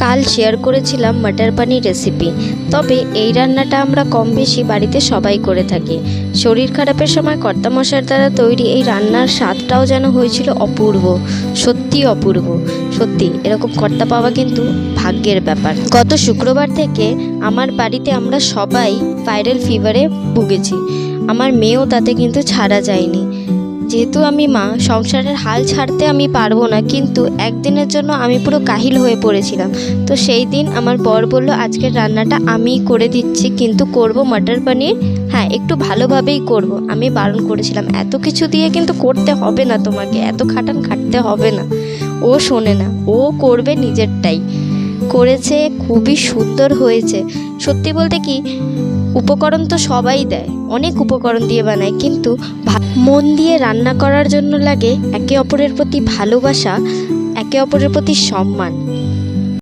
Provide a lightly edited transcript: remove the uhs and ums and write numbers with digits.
কাল শেয়ার করেছিলাম মটর পনির রেসিপি। তবে এই রান্নাটা আমরা কম বেশি বাড়িতে সবাই করে থাকি। শরীর খারাপের সময় কর্তামশাইয়ের দ্বারা তৈরি এই রান্নার স্বাদটাও যেন হয়েছিল অপূর্ব, সত্যি অপূর্ব। সত্যি এরকম কর্তা পাওয়া কিন্তু ভাগ্যের ব্যাপার। গত শুক্রবার থেকে আমার বাড়িতে আমরা সবাই ভাইরাল ফিভারে ভুগেছি। আমার মেয়েও তাতে কিন্তু ছাড়া যায়নি। যেহেতু আমি মা, সংসারের হাল ছাড়তে আমি পারবো না, কিন্তু একদিনের জন্য আমি পুরো কাহিল হয়ে পড়েছিলাম। তো সেই দিন আমার বর বলল আজকের রান্নাটা আমিই করে দিচ্ছি, কিন্তু করব মটর পনির। হ্যাঁ, একটু ভালোভাবেই করব। আমি বারণ করেছিলাম এত কিছু দিয়ে কিন্তু করতে হবে না, তোমাকে এত খাটতে হবে না। ও শোনে না, ও করবে নিজেরটাই। করেছে, খুবই সুন্দর হয়েছে। সত্যি বলতে কি, উপকরণ তো সবাই দেয়, অনেক উপকরণ দিয়ে বানায়, কিন্তু মন দিয়ে রান্না করার জন্য লাগে একে অপরের প্রতি ভালোবাসা, একে অপরের প্রতি সম্মান।